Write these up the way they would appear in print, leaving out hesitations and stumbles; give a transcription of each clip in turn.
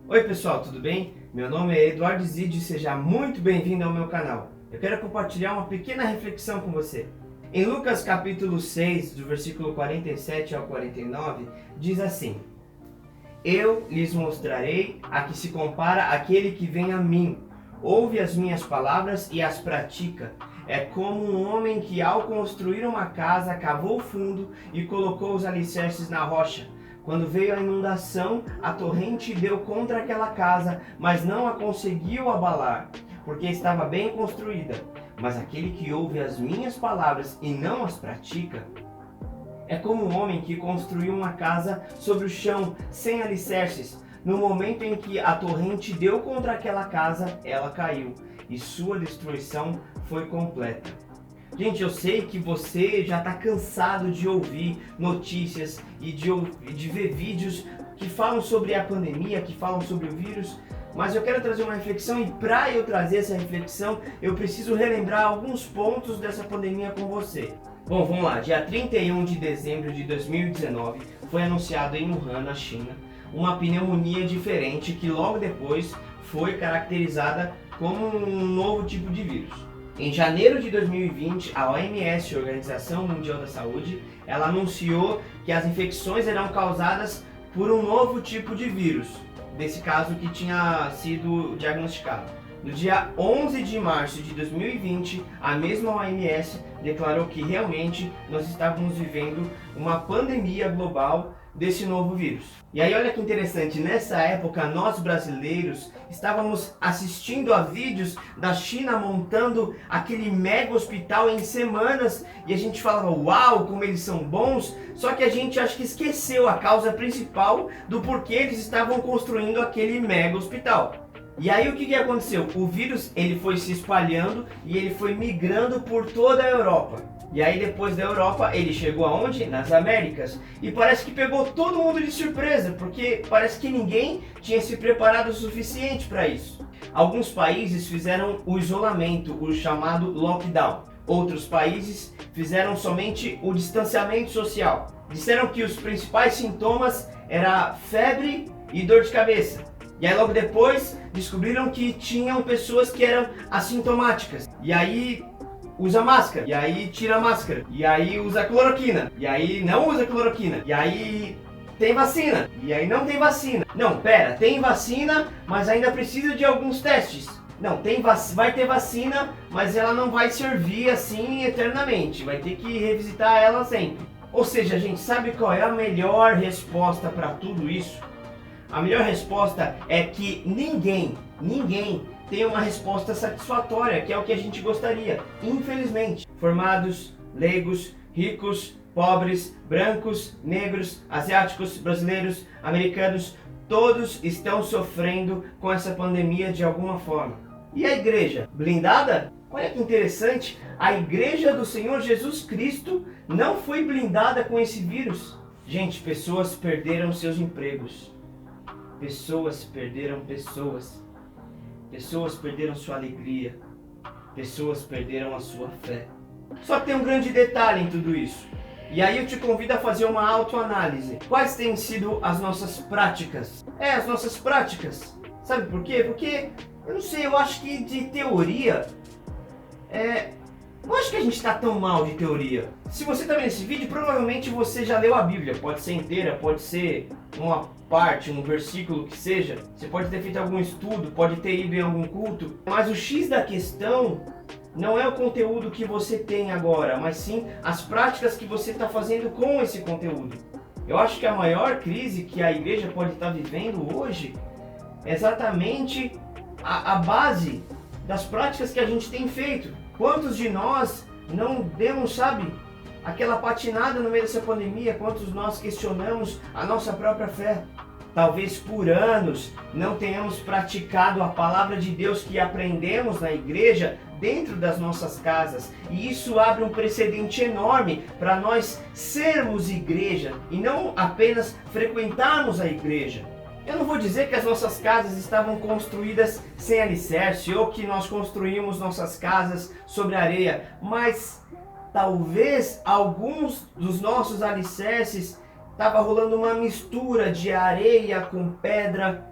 Oi pessoal, tudo bem? Meu nome é Eduardo Zid e seja muito bem-vindo ao meu canal. Eu quero compartilhar uma pequena reflexão com você. Em Lucas capítulo 6, do versículo 47 ao 49, diz assim: Eu lhes mostrarei a que se compara aquele que vem a mim, ouve as minhas palavras e as pratica. É como um homem que ao construir uma casa cavou fundo e colocou os alicerces na rocha. Quando veio a inundação, a torrente deu contra aquela casa, mas não a conseguiu abalar, porque estava bem construída. Mas aquele que ouve as minhas palavras e não as pratica, é como um homem que construiu uma casa sobre o chão, sem alicerces. No momento em que a torrente deu contra aquela casa, ela caiu, e sua destruição foi completa. Gente, eu sei que você já está cansado de ouvir notícias e de ver vídeos que falam sobre a pandemia, que falam sobre o vírus, mas eu quero trazer uma reflexão e para eu trazer essa reflexão, eu preciso relembrar alguns pontos dessa pandemia com você. Bom, vamos lá. Dia 31 de dezembro de 2019 foi anunciado em Wuhan, na China, uma pneumonia diferente que logo depois foi caracterizada como um novo tipo de vírus. Em janeiro de 2020, a OMS, Organização Mundial da Saúde, ela anunciou que as infecções eram causadas por um novo tipo de vírus, desse caso que tinha sido diagnosticado. No dia 11 de março de 2020, a mesma OMS declarou que realmente nós estávamos vivendo uma pandemia global desse novo vírus. E aí olha que interessante, nessa época nós brasileiros estávamos assistindo a vídeos da China montando aquele mega hospital em semanas e a gente falava, uau, como eles são bons, só que a gente acho que esqueceu a causa principal do porquê eles estavam construindo aquele mega hospital. E aí o que aconteceu? O vírus ele foi se espalhando e ele foi migrando por toda a Europa. E aí depois da Europa ele chegou aonde? Nas Américas. E parece que pegou todo mundo de surpresa, porque parece que ninguém tinha se preparado o suficiente para isso. Alguns países fizeram o isolamento, o chamado lockdown. Outros países fizeram somente o distanciamento social. Disseram que os principais sintomas eram febre e dor de cabeça. E aí logo depois descobriram que tinham pessoas que eram assintomáticas. E aí usa máscara, e aí tira a máscara, e aí usa cloroquina, e aí não usa cloroquina, e aí tem vacina, e aí não tem vacina. Não, pera, tem vacina, mas ainda precisa de alguns testes. Não, vai ter vacina, mas ela não vai servir assim eternamente, vai ter que revisitar ela sempre. Ou seja, a gente sabe qual é a melhor resposta para tudo isso? A melhor resposta é que ninguém tem uma resposta satisfatória, que é o que a gente gostaria, infelizmente. Formados, leigos, ricos, pobres, brancos, negros, asiáticos, brasileiros, americanos, todos estão sofrendo com essa pandemia de alguma forma. E a igreja? Blindada? Olha que interessante, a igreja do Senhor Jesus Cristo não foi blindada com esse vírus. Gente, pessoas perderam seus empregos. Pessoas perderam pessoas. Pessoas perderam sua alegria. Pessoas perderam a sua fé. Só que tem um grande detalhe em tudo isso. E aí eu te convido a fazer uma autoanálise. Quais têm sido as nossas práticas? As nossas práticas. Sabe por quê? Porque, eu não sei, eu acho que de teoria... Eu acho que a gente está tão mal de teoria. Se você está vendo esse vídeo, provavelmente você já leu a Bíblia. Pode ser inteira, pode ser uma parte, um versículo que seja. Você pode ter feito algum estudo, pode ter ido em algum culto. Mas o X da questão não é o conteúdo que você tem agora, mas sim as práticas que você está fazendo com esse conteúdo. Eu acho que a maior crise que a igreja pode estar vivendo hoje é exatamente a base das práticas que a gente tem feito. Quantos de nós não demos, sabe, aquela patinada no meio dessa pandemia? Quantos nós questionamos a nossa própria fé? Talvez por anos não tenhamos praticado a palavra de Deus que aprendemos na igreja dentro das nossas casas. E isso abre um precedente enorme para nós sermos igreja e não apenas frequentarmos a igreja. Eu não vou dizer que as nossas casas estavam construídas sem alicerce ou que nós construímos nossas casas sobre areia, mas talvez alguns dos nossos alicerces estava rolando uma mistura de areia com pedra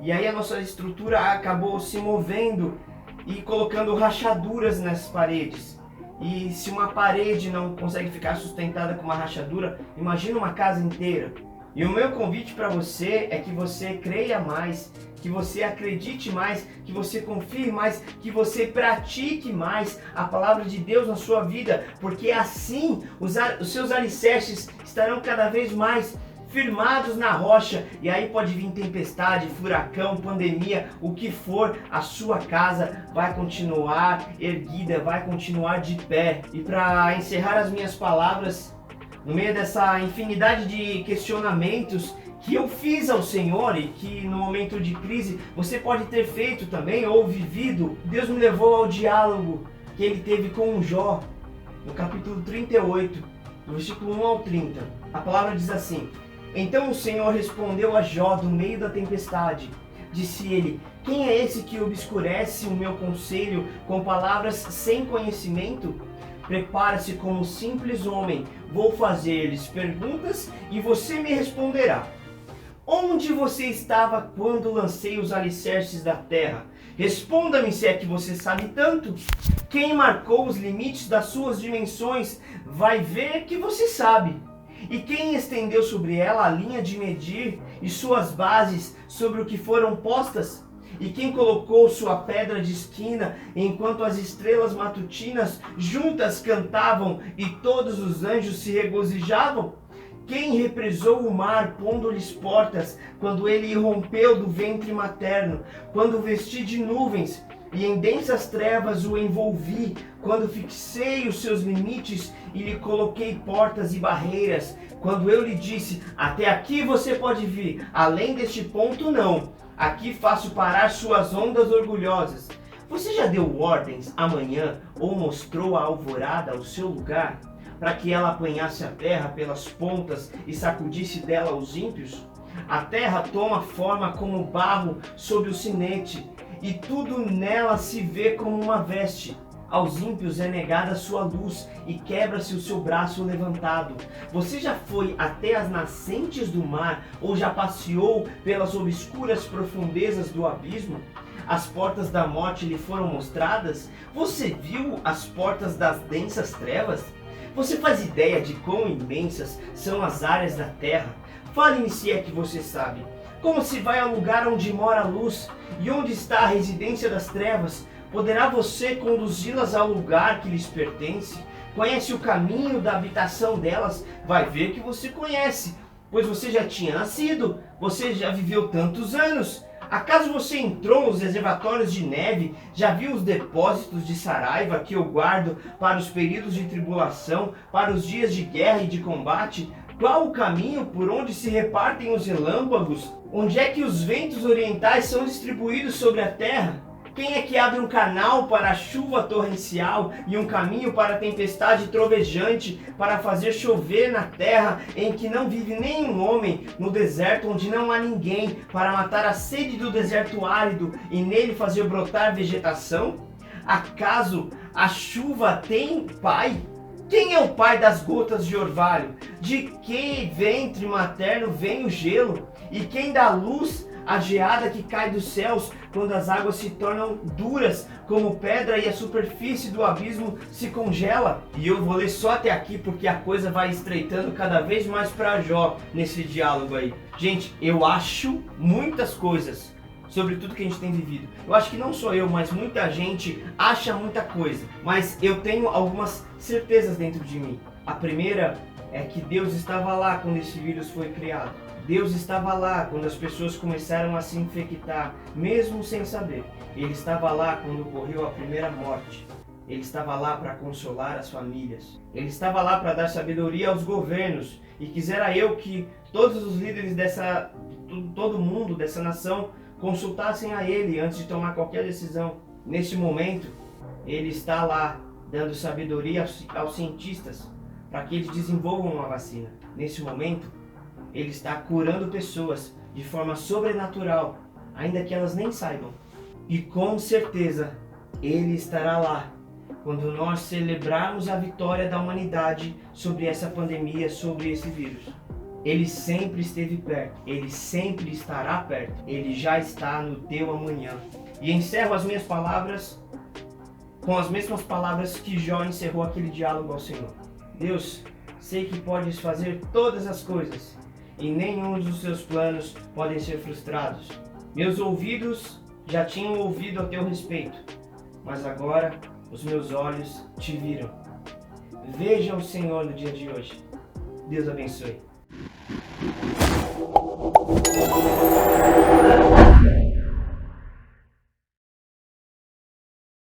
E aí a nossa estrutura acabou se movendo e colocando rachaduras nas paredes. E se uma parede não consegue ficar sustentada com uma rachadura, imagina uma casa inteira. E o meu convite para você é que você creia mais, que você acredite mais, que você confie mais, que você pratique mais a palavra de Deus na sua vida, porque assim os seus alicerces estarão cada vez mais firmados na rocha, e aí pode vir tempestade, furacão, pandemia, o que for, a sua casa vai continuar erguida, vai continuar de pé. E para encerrar as minhas palavras, no meio dessa infinidade de questionamentos que eu fiz ao Senhor e que no momento de crise você pode ter feito também ou vivido, Deus me levou ao diálogo que ele teve com o Jó, no capítulo 38, do versículo 1 ao 30. A palavra diz assim: Então o Senhor respondeu a Jó do meio da tempestade. Disse ele: Quem é esse que obscurece o meu conselho com palavras sem conhecimento? Prepara-se como simples homem, vou fazer-lhes perguntas e você me responderá. Onde você estava quando lancei os alicerces da terra? Responda-me se é que você sabe tanto. Quem marcou os limites das suas dimensões vai ver que você sabe. E quem estendeu sobre ela a linha de medir e suas bases sobre o que foram postas? E quem colocou sua pedra de esquina enquanto as estrelas matutinas juntas cantavam e todos os anjos se regozijavam? Quem represou o mar pondo-lhes portas quando ele irrompeu do ventre materno, quando o vesti de nuvens e em densas trevas o envolvi, quando fixei os seus limites e lhe coloquei portas e barreiras, quando eu lhe disse: até aqui você pode vir, além deste ponto não. Aqui faço parar suas ondas orgulhosas. Você já deu ordens amanhã ou mostrou a alvorada ao seu lugar, para que ela apanhasse a terra pelas pontas e sacudisse dela os ímpios? A terra toma forma como barro sob o sinete, e tudo nela se vê como uma veste. Aos ímpios é negada sua luz e quebra-se o seu braço levantado. Você já foi até as nascentes do mar ou já passeou pelas obscuras profundezas do abismo? As portas da morte lhe foram mostradas? Você viu as portas das densas trevas? Você faz ideia de quão imensas são as áreas da terra? Fale-me se é que você sabe. Como se vai ao lugar onde mora a luz e onde está a residência das trevas? Poderá você conduzi-las ao lugar que lhes pertence? Conhece o caminho da habitação delas? Vai ver que você conhece, pois você já tinha nascido, você já viveu tantos anos. Acaso você entrou nos reservatórios de neve, já viu os depósitos de saraiva que eu guardo para os períodos de tribulação, para os dias de guerra e de combate? Qual o caminho por onde se repartem os relâmpagos? Onde é que os ventos orientais são distribuídos sobre a terra? Quem é que abre um canal para a chuva torrencial e um caminho para a tempestade trovejante, para fazer chover na terra em que não vive nenhum homem, no deserto onde não há ninguém, para matar a sede do deserto árido e nele fazer brotar vegetação? Acaso a chuva tem pai? Quem é o pai das gotas de orvalho? De que ventre materno vem o gelo? E quem dá luz à geada que cai dos céus quando as águas se tornam duras como pedra e a superfície do abismo se congela? E eu vou ler só até aqui porque a coisa vai estreitando cada vez mais para Jó nesse diálogo aí. Gente, eu acho muitas coisas sobre tudo que a gente tem vivido. Eu acho que não só eu, mas muita gente acha muita coisa. Mas eu tenho algumas certezas dentro de mim. A primeira é que Deus estava lá quando esse vírus foi criado. Deus estava lá quando as pessoas começaram a se infectar, mesmo sem saber. Ele estava lá quando ocorreu a primeira morte. Ele estava lá para consolar as famílias. Ele estava lá para dar sabedoria aos governos. E quisera eu que todos os líderes todo mundo dessa nação consultassem a Ele antes de tomar qualquer decisão. Neste momento, Ele está lá dando sabedoria aos cientistas para que eles desenvolvam uma vacina. Nesse momento, Ele está curando pessoas de forma sobrenatural, ainda que elas nem saibam. E com certeza, Ele estará lá quando nós celebrarmos a vitória da humanidade sobre essa pandemia, sobre esse vírus. Ele sempre esteve perto, Ele sempre estará perto, Ele já está no teu amanhã. E encerro as minhas palavras com as mesmas palavras que Jó encerrou aquele diálogo ao Senhor. Deus, sei que podes fazer todas as coisas e nenhum dos seus planos podem ser frustrados. Meus ouvidos já tinham ouvido a teu respeito, mas agora os meus olhos te viram. Veja o Senhor no dia de hoje. Deus abençoe.